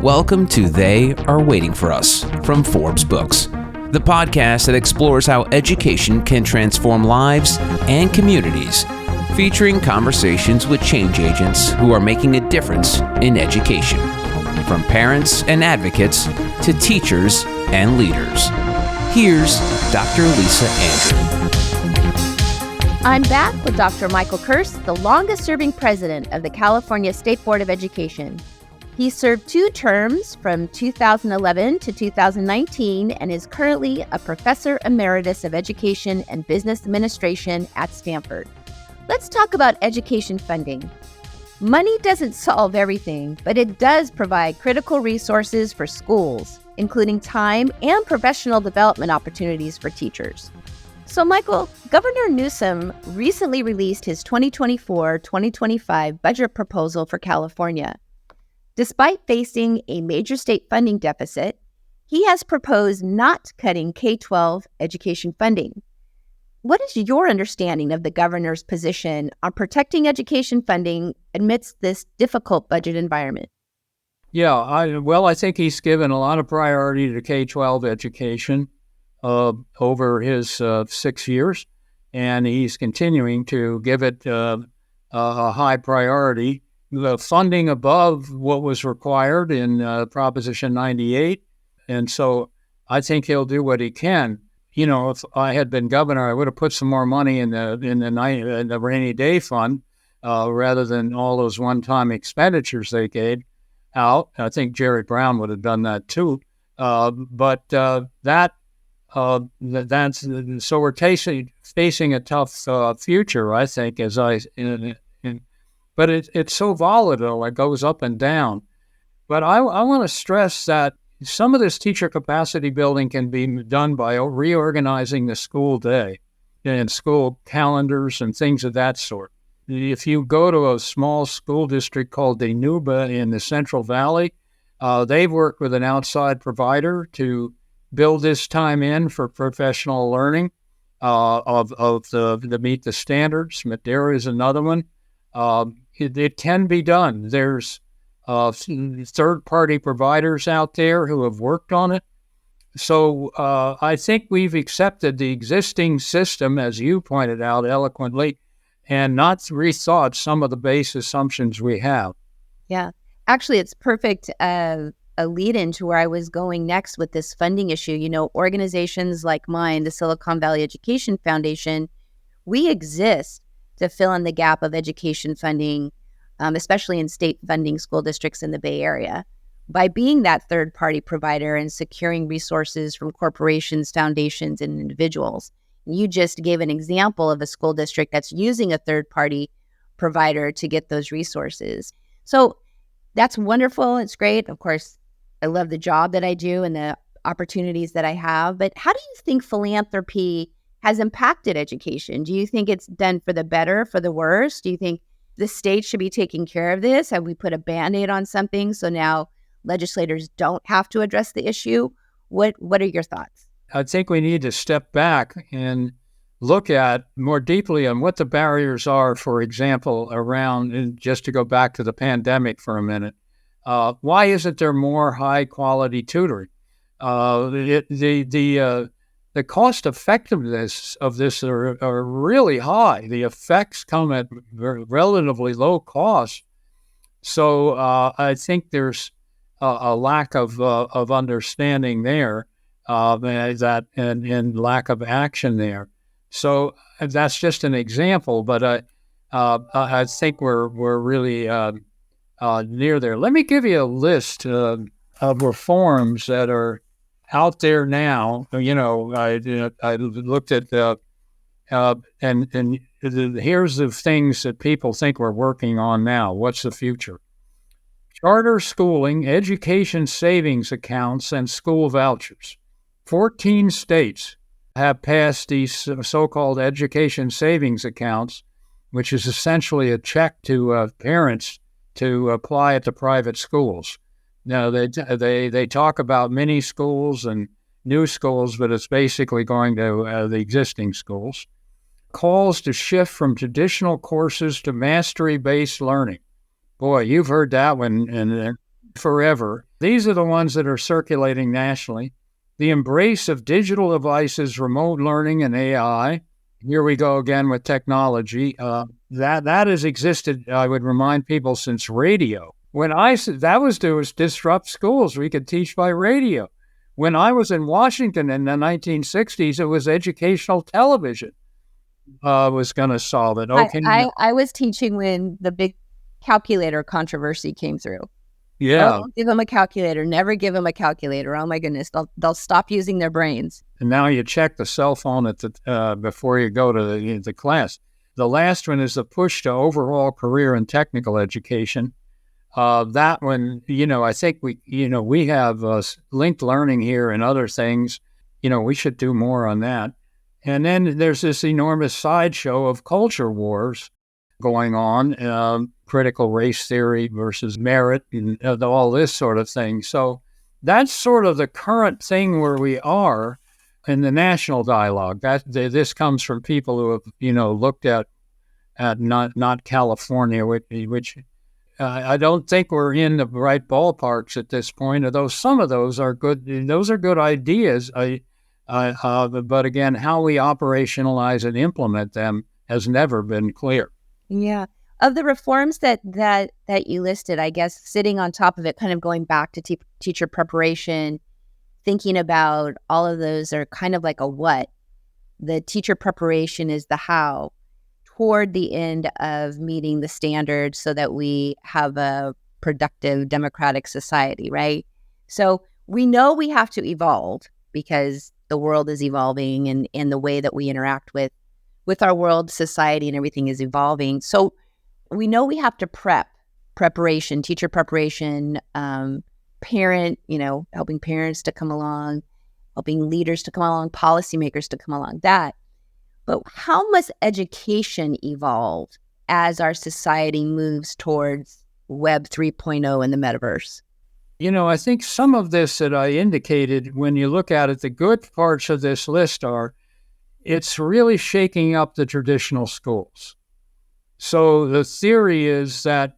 Welcome to They Are Waiting for Us from Forbes Books, the podcast that explores how education can transform lives and communities, featuring conversations with change agents who are making a difference in education, from parents and advocates to teachers and leaders. Here's Dr. Lisa Andrew. I'm back with Dr. Michael Kirst, the longest-serving president of the California State Board of Education. He served 2 terms from 2011 to 2019 and is currently a professor emeritus of education and business administration at Stanford. Let's talk about education funding. Money doesn't solve everything, but it does provide critical resources for schools, including time and professional development opportunities for teachers. So, Michael, Governor Newsom recently released his 2024-2025 budget proposal for California. Despite facing a major state funding deficit, he has proposed not cutting K-12 education funding. What is your understanding of the governor's position on protecting education funding amidst this difficult budget environment? Yeah, I think he's given a lot of priority to K-12 education over his 6 years, and he's continuing to give it a high priority. The funding above what was required in Proposition 98, and so I think he'll do what he can. You know, if I had been governor, I would have put some more money in the rainy day fund rather than all those one-time expenditures they gave out. I think Jerry Brown would have done that too. But so we're facing a tough future, I think, but it's so volatile, it goes up and down. But I want to stress that some of this teacher capacity building can be done by reorganizing the school day and school calendars and things of that sort. If you go to a small school district called Denuba in the Central Valley, they've worked with an outside provider to build this time in for professional learning to meet the standards. Madera is another one. It can be done. There's third-party providers out there who have worked on it. So I think we've accepted the existing system, as you pointed out eloquently, and not rethought some of the base assumptions we have. Yeah. Actually, it's perfect a lead-in to where I was going next with this funding issue. You know, organizations like mine, the Silicon Valley Education Foundation, we exist to fill in the gap of education funding, especially in state funding school districts in the Bay Area. By being that third-party provider and securing resources from corporations, foundations, and individuals. You just gave an example of a school district that's using a third-party provider to get those resources. So that's wonderful. It's great. Of course, I love the job that I do and the opportunities that I have. But how do you think philanthropy has impacted education? Do you think it's done for the better, for the worse? Do you think the state should be taking care of this? Have we put a Band-Aid on something so now legislators don't have to address the issue? What are your thoughts? I think we need to step back and look at more deeply on what the barriers are, for example, around, and just to go back to the pandemic for a minute, why isn't there more high-quality tutoring? The cost effectiveness of this are really high. The effects come at relatively low cost. So I think there's a lack of understanding there, and lack of action there. So that's just an example, but I think we're really near there. Let me give you a list of reforms that are out there now. You know, I looked at and here's the things that people think we're working on now. What's the future? Charter schooling, education savings accounts, and school vouchers. 14 states have passed these so-called education savings accounts, which is essentially a check to parents to apply it to private schools. Now, they talk about mini schools and new schools, but it's basically going to the existing schools. Calls to shift from traditional courses to mastery-based learning. Boy, you've heard that one, and forever. These are the ones that are circulating nationally. The embrace of digital devices, remote learning, and AI. Here we go again with technology. That has existed, I would remind people, since radio. When I said that was to disrupt schools, we could teach by radio. When I was in Washington in the 1960s, it was educational television was going to solve it. Okay. I was teaching when the big calculator controversy came through. Yeah. Oh, give them a calculator. Never give them a calculator. Oh my goodness, they'll stop using their brains. And now you check the cell phone at the before you go to the class. The last one is the push to overall career and technical education. That one, I think we have linked learning here and other things. We should do more on that. And then there's this enormous sideshow of culture wars going on, critical race theory versus merit, and all this sort of thing. So that's sort of the current thing where we are in the national dialogue. This comes from people who have, looked at not California, which I don't think we're in the right ballparks at this point. Although some of those are good, those are good ideas. But again, how we operationalize and implement them has never been clear. Yeah. Of the reforms that you listed, I guess sitting on top of it, kind of going back to teacher preparation, thinking about all of those are kind of like a what. The teacher preparation is the how toward the end of meeting the standards so that we have a productive democratic society, right? So we know we have to evolve because the world is evolving and the way that we interact with our world, society, and everything is evolving. So we know we have to preparation, teacher preparation, parent, helping parents to come along, helping leaders to come along, policymakers to come along, that. But how must education evolve as our society moves towards Web 3.0 and the metaverse? I think some of this that I indicated, when you look at it, the good parts of this list are, it's really shaking up the traditional schools. So the theory is that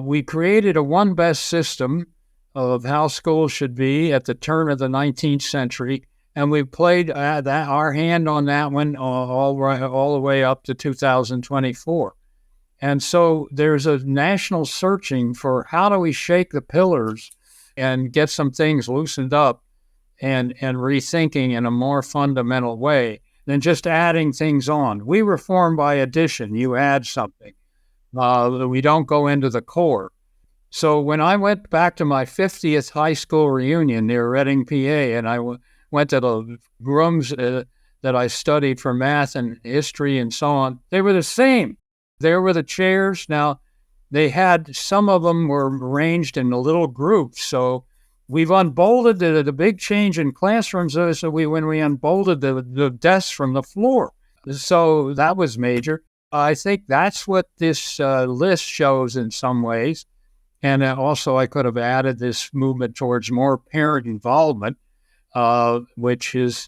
we created a one best system of how schools should be at the turn of the 19th century, and we played our hand on that one all the way up to 2024. And so there's a national searching for how do we shake the pillars and get some things loosened up and rethinking in a more fundamental way than just adding things on. We reform by addition. You add something. We don't go into the core. So when I went back to my 50th high school reunion near Reading, PA, and I went to the rooms that I studied for math and history and so on, they were the same. There were the chairs. Now, they had, some of them were arranged in little groups. So we've unbolted the big change in classrooms. So when we unbolted the desks from the floor. So that was major. I think that's what this list shows in some ways. And also I could have added this movement towards more parent involvement, which is,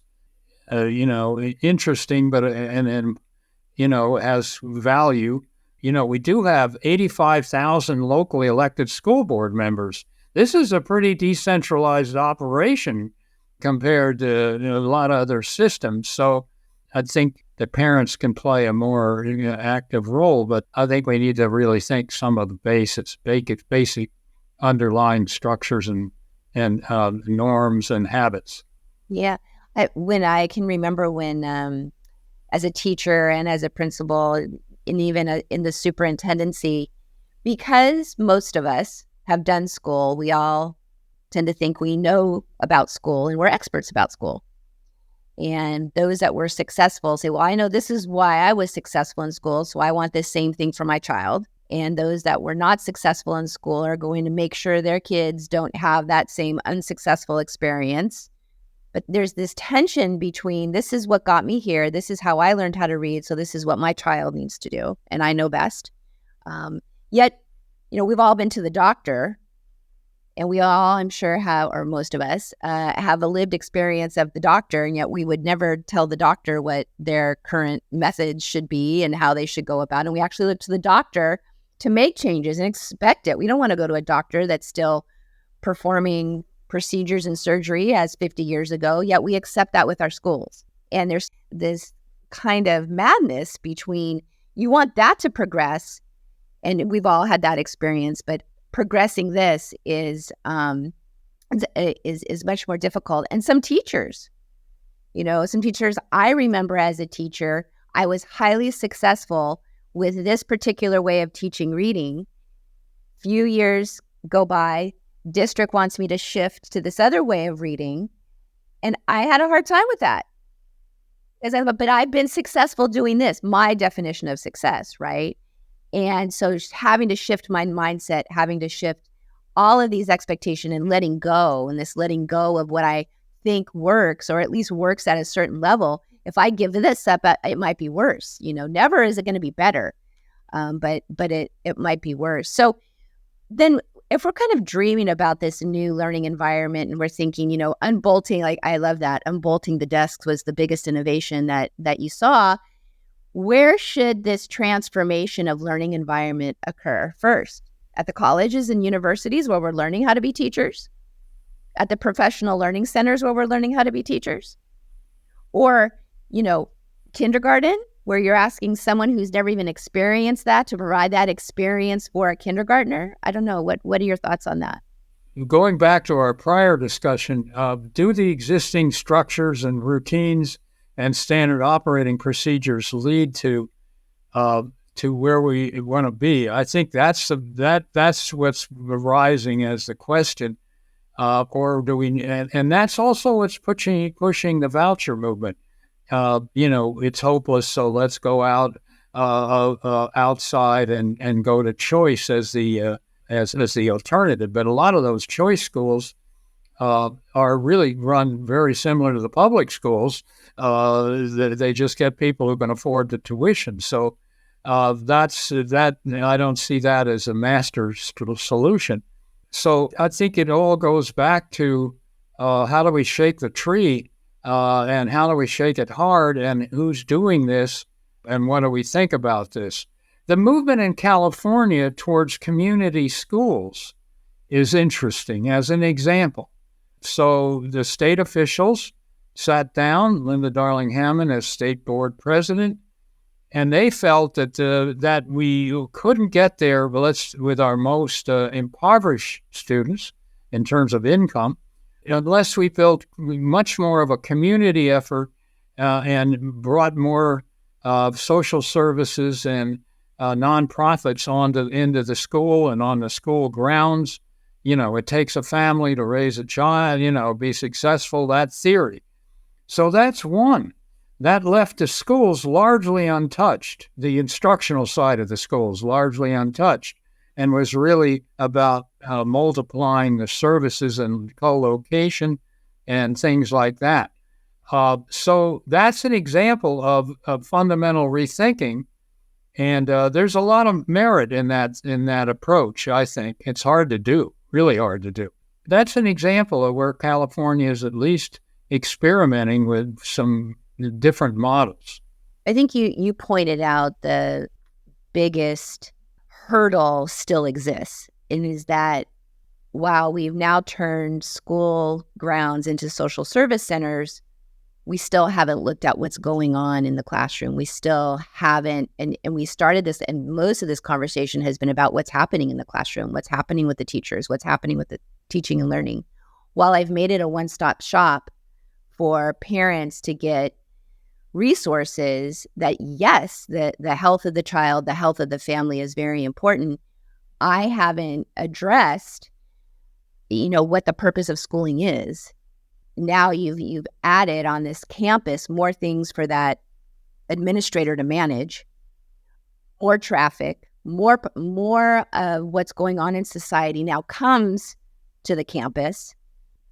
interesting, but has value. We do have 85,000 locally elected school board members. This is a pretty decentralized operation compared to a lot of other systems. So I think the parents can play a more active role, but I think we need to really think some of the basic underlying structures and norms and habits. Yeah. I can remember when, as a teacher and as a principal, and even in the superintendency, because most of us have done school, we all tend to think we know about school and we're experts about school. And those that were successful say, well, I know this is why I was successful in school, so I want the same thing for my child. And those that were not successful in school are going to make sure their kids don't have that same unsuccessful experience. But there's this tension between, this is what got me here, this is how I learned how to read, so this is what my child needs to do, and I know best. Yet, we've all been to the doctor, and we all, I'm sure, have, or most of us, have a lived experience of the doctor, and yet we would never tell the doctor what their current methods should be and how they should go about it. And we actually look to the doctor to make changes and expect it. We don't want to go to a doctor that's still performing procedures and surgery as 50 years ago, yet we accept that with our schools. And there's this kind of madness between you want that to progress, and we've all had that experience, but progressing this is much more difficult. And some teachers, I remember as a teacher, I was highly successful with this particular way of teaching reading. Few years go by, district wants me to shift to this other way of reading, and I had a hard time with that. But I've been successful doing this, my definition of success, right? And so just having to shift my mindset, having to shift all of these expectations and letting go of what I think works, or at least works at a certain level. If I give this up, it might be worse. Never is it going to be better, but it might be worse. So then if we're kind of dreaming about this new learning environment and we're thinking, unbolting, like I love that, unbolting the desks was the biggest innovation that you saw. Where should this transformation of learning environment occur first? At the colleges and universities where we're learning how to be teachers? At the professional learning centers where we're learning how to be teachers? Or, kindergarten, where you're asking someone who's never even experienced that to provide that experience for a kindergartner? I don't know. What are your thoughts on that? Going back to our prior discussion, do the existing structures and routines and standard operating procedures lead to where we want to be? I think that's what's arising as the question. Or do we? And that's also what's pushing the voucher movement. It's hopeless, so let's go out outside and go to choice as the alternative. But a lot of those choice schools are really run very similar to the public schools. They just get people who can afford the tuition. So that's that. I don't see that as a master solution. So I think it all goes back to how do we shake the tree, and how do we shake it hard, and who's doing this, and what do we think about this? The movement in California towards community schools is interesting as an example. So the state officials sat down, Linda Darling-Hammond as state board president, and they felt that we couldn't get there with our most impoverished students in terms of income unless we built much more of a community effort and brought more social services and nonprofits into the school and on the school grounds. It takes a family to raise a child, be successful, that theory. So that's one. That left the schools largely untouched, the instructional side of the schools largely untouched, and was really about multiplying the services and co-location and things like that. So that's an example of fundamental rethinking, and there's a lot of merit in that approach, I think. It's hard to do, really hard to do. That's an example of where California is at least experimenting with some different models. I think you pointed out the biggest hurdle still exists, and is that while we've now turned school grounds into social service centers, we still haven't looked at what's going on in the classroom. We still haven't, and we started this, and most of this conversation has been about what's happening in the classroom, what's happening with the teachers, what's happening with the teaching and learning. While I've made it a one-stop shop for parents to get resources that, yes, the health of the child, the health of the family is very important, I haven't addressed, what the purpose of schooling is. Now you've added on this campus more things for that administrator to manage, more traffic, more of what's going on in society now comes to the campus.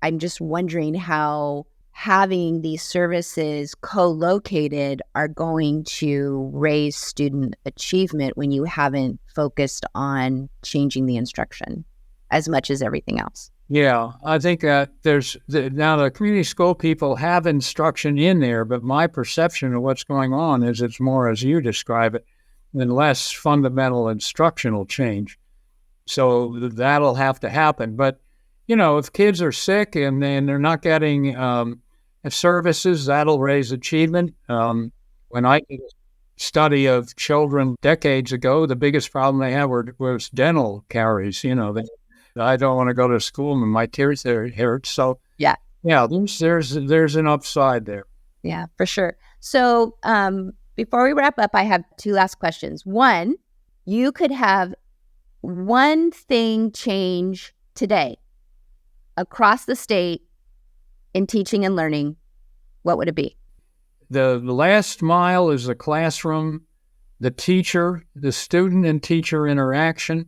I'm just wondering how having these services co-located are going to raise student achievement when you haven't focused on changing the instruction as much as everything else. Yeah, I think that now the community school people have instruction in there, but my perception of what's going on is it's more as you describe it than less fundamental instructional change. So that'll have to happen. But if kids are sick and they're not getting services, that'll raise achievement. When I did a study of children decades ago, the biggest problem they had was dental caries. I don't want to go to school and my teeth hurt. So Yeah. there's an upside there. Yeah, for sure. So before we wrap up, I have two last questions. One, you could have one thing change today across the state in teaching and learning. What would it be? The last mile is the classroom, the teacher, the student and teacher interaction,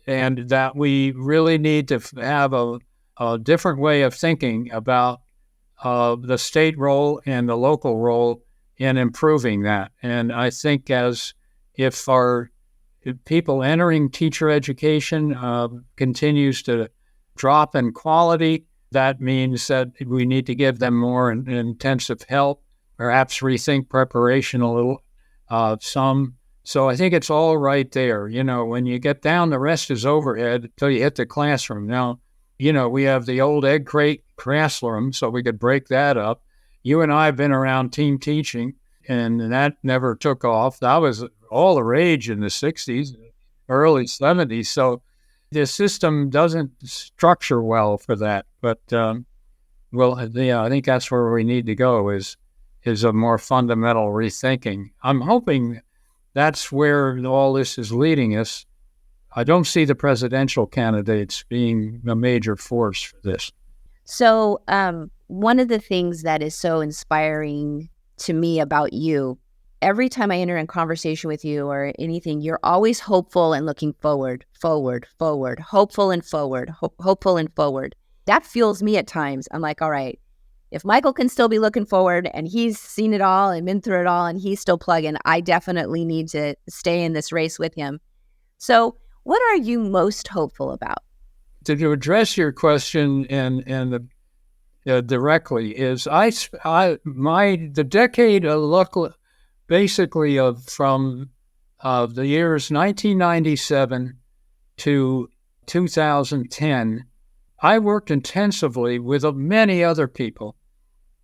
and that we really need to have a different way of thinking about the state role and the local role in improving that. And I think if our people entering teacher education continues to drop in quality, that means that we need to give them more intensive help, perhaps rethink preparation a little, some. So I think it's all right there. When you get down, the rest is overhead until you hit the classroom. Now, we have the old egg crate classroom, so we could break that up. You and I have been around team teaching, and that never took off. That was all the rage in the 60s, early 70s. So the system doesn't structure well for that. But, I think that's where we need to go is a more fundamental rethinking. I'm hoping that's where all this is leading us. I don't see the presidential candidates being a major force for this. So one of the things that is so inspiring to me about you, every time I enter in conversation with you or anything, you're always hopeful and looking forward, hopeful and forward, hopeful and forward. That fuels me at times. I'm like, all right, if Michael can still be looking forward and he's seen it all and been through it all and he's still plugging, I definitely need to stay in this race with him. So what are you most hopeful about? To address your question and directly is the decade of basically from the years 1997 to 2010, I worked intensively with many other people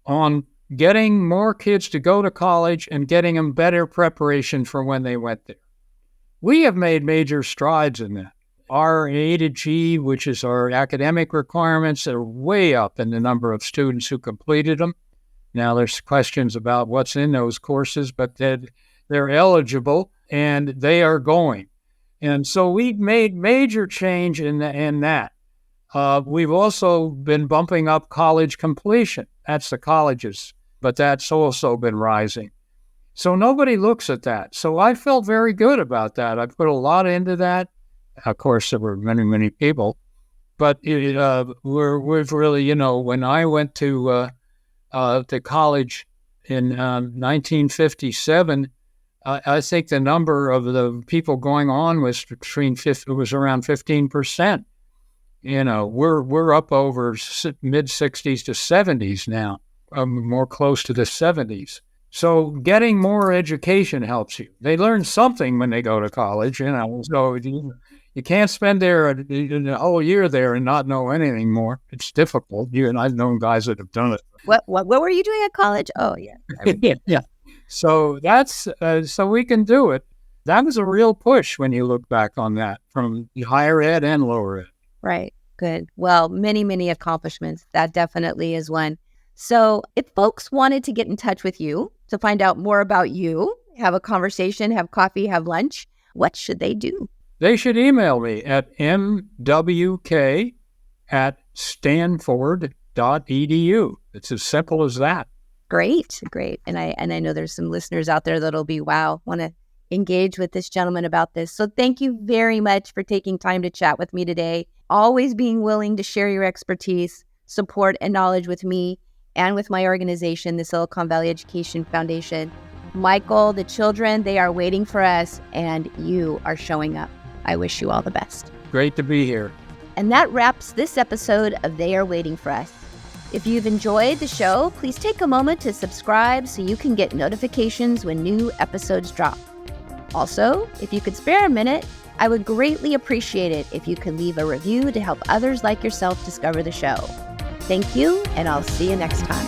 on getting more kids to go to college and getting them better preparation for when they went there. We have made major strides in that. Our A to G, which is our academic requirements, are way up in the number of students who completed them. Now, there's questions about what's in those courses, but they're eligible and they are going. And so we've made major change in that. We've also been bumping up college completion. That's the colleges, but that's also been rising. So nobody looks at that. So I felt very good about that. I put a lot into that. Of course, there were many, many people, but we've really, when I went to college in 1957, I think the number of the people going on was around 15%. We're up over mid 60s to 70s now, more close to the 70s. So getting more education helps you. They learn something when they go to college, so you can't spend a whole year there and not know anything more. It's difficult. I've known guys that have done it. What were you doing at college? Oh, yeah. Yeah. So that's so we can do it. That was a real push when you look back on that from higher ed and lower ed. Right. Good. Well, many, many accomplishments. That definitely is one. So if folks wanted to get in touch with you to find out more about you, have a conversation, have coffee, have lunch, what should they do? They should email me at mwk@stanford.edu. It's as simple as that. Great. And I know there's some listeners out there that'll be, want to engage with this gentleman about this. So thank you very much for taking time to chat with me today. Always being willing to share your expertise, support, and knowledge with me and with my organization, the Silicon Valley Education Foundation. Michael, the children, they are waiting for us, and you are showing up. I wish you all the best. Great to be here. And that wraps this episode of They Are Waiting for Us. If you've enjoyed the show, please take a moment to subscribe so you can get notifications when new episodes drop. Also, if you could spare a minute, I would greatly appreciate it if you could leave a review to help others like yourself discover the show. Thank you, and I'll see you next time.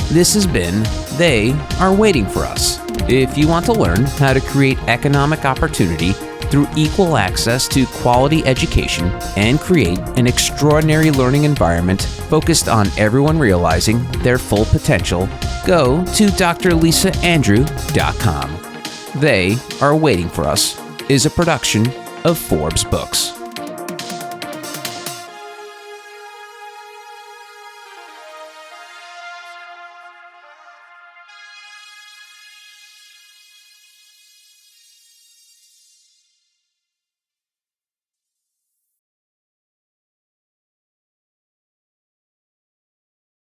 This has been They Are Waiting for Us. If you want to learn how to create economic opportunity through equal access to quality education and create an extraordinary learning environment focused on everyone realizing their full potential, go to drlisaandrew.com. They Are Waiting for Us is a production of Forbes Books.